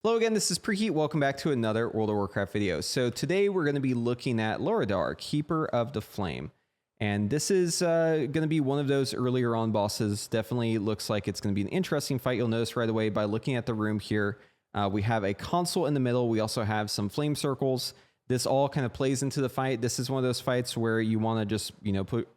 Hello again, this is Preheat. Welcome back to another World of Warcraft video. So today we're going to be looking at Larodar, Keeper of the Flame. And this is going to be one of those earlier on bosses. Definitely looks like it's going to be an interesting fight. You'll notice right away by looking at the room here, we have a console in the middle. We also have some flame circles. This all kind of plays into the fight. This is one of those fights where you want to just,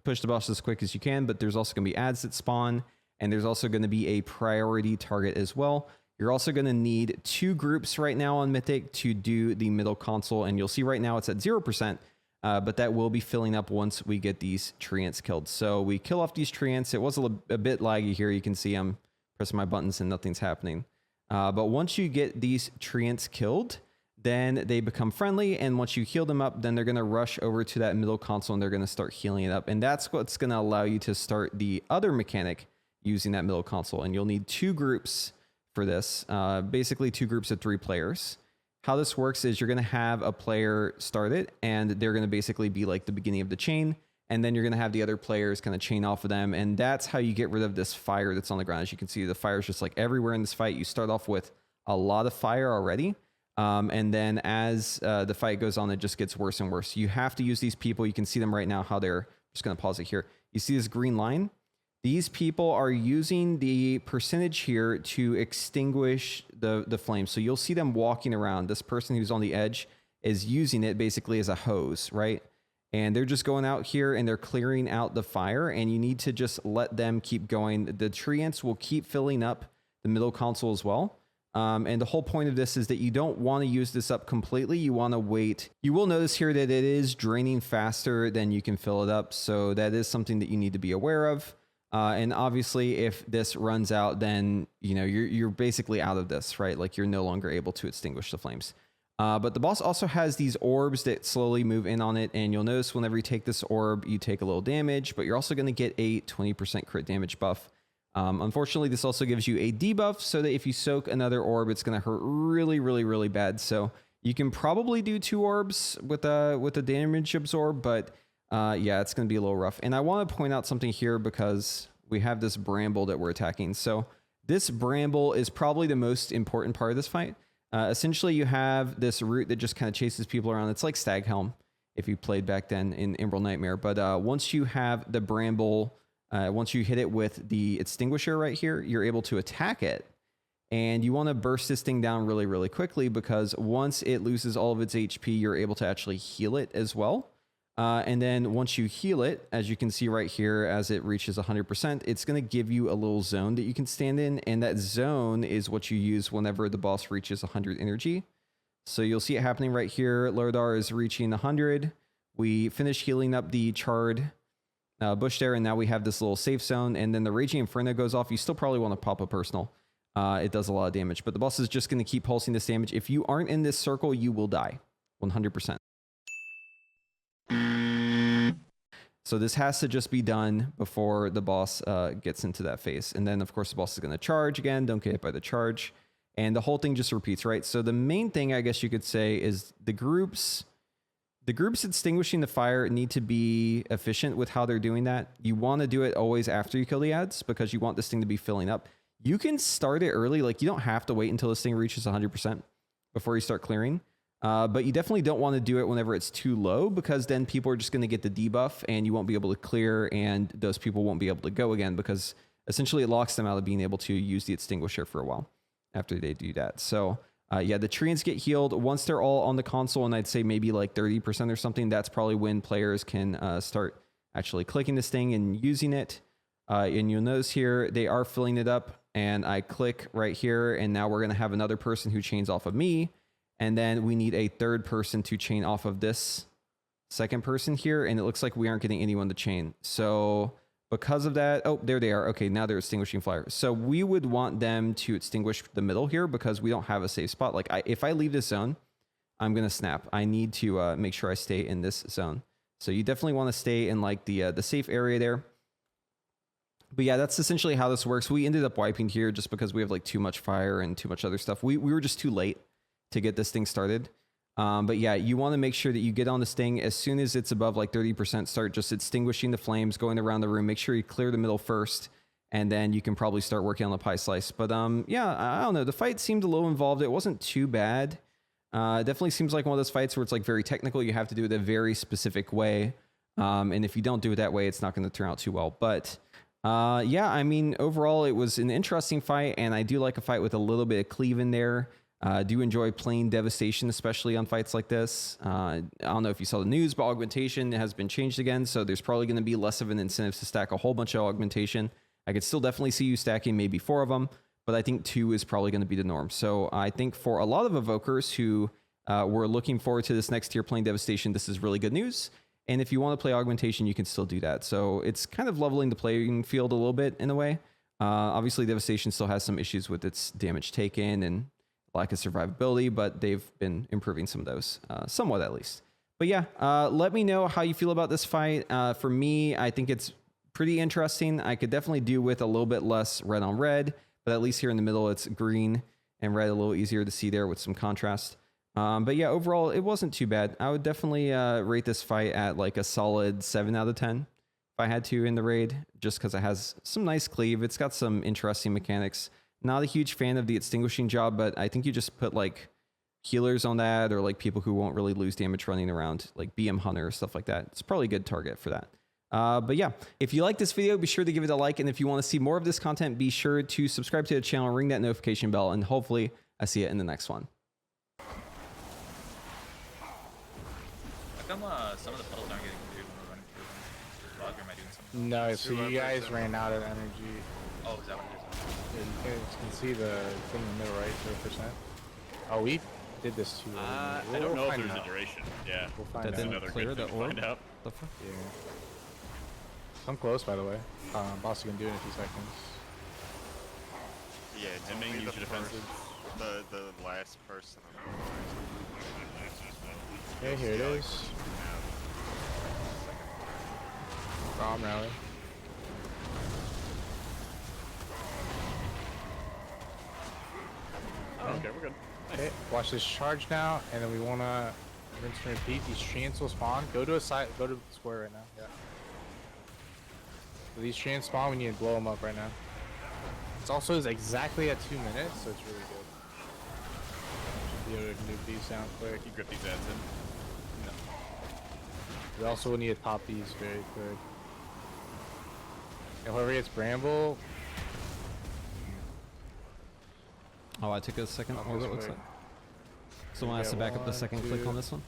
push the boss as quick as you can, but there's also going to be ads that spawn, and there's also going to be a priority target as well. You're also going to need 2 groups right now on Mythic to do the middle console, and you'll see right now it's at 0%, but that will be filling up once we get these treants killed. So we kill off these treants. It was a bit laggy here. You can see I'm pressing my buttons and nothing's happening. But once you get these treants killed, then they become friendly, and once you heal them up, then they're going to rush over to that middle console and they're going to start healing it up. And that's what's going to allow you to start the other mechanic using that middle console. And you'll need 2 groups for this, basically 2 groups of 3 players. How this works is you're going to have a player start it, and they're going to basically be like the beginning of the chain, and then you're going to have the other players kind of chain off of them, and that's how you get rid of this fire that's on the ground. As you can see, the fire is just like everywhere in this fight. You start off with a lot of fire already, and then as the fight goes on, it just gets worse and worse. You have to use these people. You can see them right now, how they're just going to pause it here. You see this green line? These people are using the percentage here to extinguish the flame. So you'll see them walking around. This person who's on the edge is using it basically as a hose, right? And they're just going out here and they're clearing out the fire, and you need to just let them keep going. The treants will keep filling up the middle console as well. And the whole point of this is that you don't want to use this up completely. You want to wait. You will notice here that it is draining faster than you can fill it up. So that is something that you need to be aware of. And obviously, if this runs out, then you're basically out of this, right? Like you're no longer able to extinguish the flames. But the boss also has these orbs that slowly move in on it, and you'll notice whenever you take this orb, you take a little damage, but you're also going to get a 20% crit damage buff. Unfortunately, this also gives you a debuff, so that if you soak another orb, it's going to hurt really, really, really bad. So you can probably do 2 orbs with a damage absorb, but yeah, it's going to be a little rough. And I want to point out something here because we have this bramble that we're attacking. So this bramble is probably the most important part of this fight. Essentially, you have this root that just kind of chases people around. It's like Staghelm if you played back then in Emerald Nightmare. But once you have the bramble, once you hit it with the extinguisher right here, you're able to attack it. And you want to burst this thing down really, really quickly, because once it loses all of its HP, you're able to actually heal it as well. And then once you heal it, as you can see right here, as it reaches 100%, it's going to give you a little zone that you can stand in. And that zone is what you use whenever the boss reaches 100 energy. So you'll see it happening right here. Larodar is reaching 100. We finish healing up the charred bush there, and now we have this little safe zone. And then the Raging Inferno goes off. You still probably want to pop a personal. It does a lot of damage, but the boss is just going to keep pulsing this damage. If you aren't in this circle, you will die 100%. So this has to just be done before the boss gets into that phase. And then, of course, the boss is going to charge again. Don't get hit by the charge. And the whole thing just repeats, right? So the main thing, I guess you could say, is the groups extinguishing the fire need to be efficient with how they're doing that. You want to do it always after you kill the ads, because you want this thing to be filling up. You can start it early. Like, you don't have to wait until this thing reaches 100% before you start clearing. But you definitely don't want to do it whenever it's too low, because then people are just going to get the debuff and you won't be able to clear, and those people won't be able to go again, because essentially it locks them out of being able to use the extinguisher for a while after they do that. So yeah, the treants get healed once they're all on the console, and I'd say maybe like 30% or something. That's probably when players can start actually clicking this thing and using it. And you'll notice here they are filling it up, and I click right here, and now we're going to have another person who chains off of me. And then we need a 3rd person to chain off of this 2nd person here. And it looks like we aren't getting anyone to chain. So because of that, oh, there they are. Okay, now they're extinguishing fire. So we would want them to extinguish the middle here, because we don't have a safe spot. Like, if I leave this zone, I'm going to snap. I need to make sure I stay in this zone. So you definitely want to stay in like the safe area there. But yeah, that's essentially how this works. We ended up wiping here just because we have like too much fire and too much other stuff. We were just too late to get this thing started. But yeah, you want to make sure that you get on this thing as soon as it's above like 30%. Start just extinguishing the flames, going around the room. Make sure you clear the middle first, and then you can probably start working on the pie slice. But yeah, I don't know. The fight seemed a little involved. It wasn't too bad. It definitely seems like one of those fights where it's like very technical. You have to do it a very specific way. And if you don't do it that way, it's not going to turn out too well. But yeah, I mean, overall, it was an interesting fight. And I do like a fight with a little bit of cleave in there. I do enjoy playing Devastation, especially on fights like this. I don't know if you saw the news, but Augmentation has been changed again. So there's probably going to be less of an incentive to stack a whole bunch of Augmentation. I could still definitely see you stacking maybe 4 of them, but I think 2 is probably going to be the norm. So I think for a lot of evokers who were looking forward to this next tier playing Devastation, this is really good news. And if you want to play Augmentation, you can still do that. So it's kind of leveling the playing field a little bit in a way. Obviously, Devastation still has some issues with its damage taken and lack of survivability, but they've been improving some of those, somewhat at least. But yeah, let me know how you feel about this fight. For me, I think it's pretty interesting. I could definitely do with a little bit less red on red, but at least here in the middle, it's green and red, a little easier to see there with some contrast. But yeah, overall, it wasn't too bad. I would definitely rate this fight at like a solid 7 out of 10 if I had to in the raid, just because it has some nice cleave. It's got some interesting mechanics. Not a huge fan of the extinguishing job, but I think you just put like healers on that, or like people who won't really lose damage running around, like BM Hunter or stuff like that. It's probably a good target for that. But yeah, if you like this video, be sure to give it a like. And if you want to see more of this content, be sure to subscribe to the channel, ring that notification bell, and hopefully I see it in the next one. How come some of the puddles aren't getting cleared when we're running through them? Bug, or am I doing something? No, so you guys ran out of energy. Oh, is that what it is? Yeah, you guys can see the thing in the middle, right? 0%. Oh, we did this too. I don't know if there's a duration. Yeah. We'll find That out. didn't Another clear good the thing to orb? find out. The fuck? Yeah. Come close, by the way. Boss, you can do it in a few seconds. Yeah, it's And only then use the your first, defensive. the last person on Okay, here it is. Bomb rally. Oh, okay, we're good. Okay, watch this charge now, and then we wanna rinse and repeat. These treants will spawn. Go to a side. Go to the square right now. Yeah. So these treants spawn. We need to blow them up right now. It's also is exactly at 2 minutes, so it's really good. Should be able to nuke these down quick. You grip these ads in. We also will need to pop these very quick. And whoever gets Bramble, Oh, I took a second Up orbit, this looks way. like. Someone has to back up the second click on this one.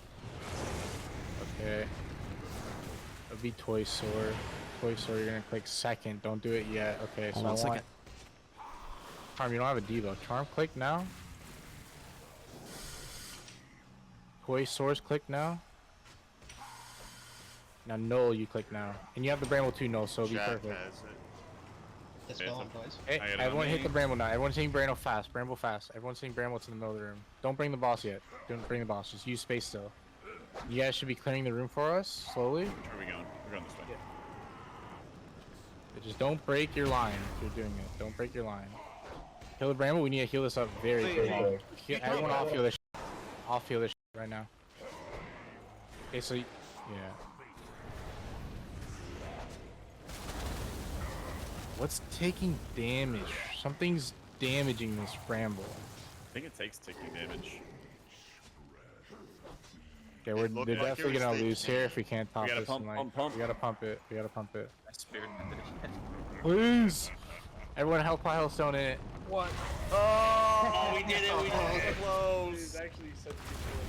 okay. It'll be Toy Sword. Toy Sword, you're gonna click second. Don't do it yet. Okay, so Hold on a I want... second. Charm, you don't have a debuff. Charm, click now. Toy Source, click now. Now Null, you click now. And you have the Bramble too, Null, so be Jack perfect. has it. It's Okay, going, so- boys. Hey, I got it on everyone hit me. the Bramble now. Everyone's hitting Bramble fast. Bramble fast. Everyone's hitting Bramble to the middle of the room. Don't bring the boss yet. Don't bring the boss. Just use space still. You guys should be clearing the room for us, slowly. Where are we going? We're going this way. Yeah. But just don't break your line if you're doing it. Don't break your line. Kill the Bramble. We need to heal this up very quickly. Everyone off heal this shit. Off heal this shit right now. Okay, so... Yeah. What's taking damage? Something's damaging this Bramble. I think it takes ticking damage. Okay, we're looked they're like definitely it was gonna taking lose here if we can't top gotta this. pump, and, pump. We gotta pump it. We gotta pump it. I spirit method. Please! Everyone help pile stone in it. What? Oh, we did it! We did it! Close! Actually, such a good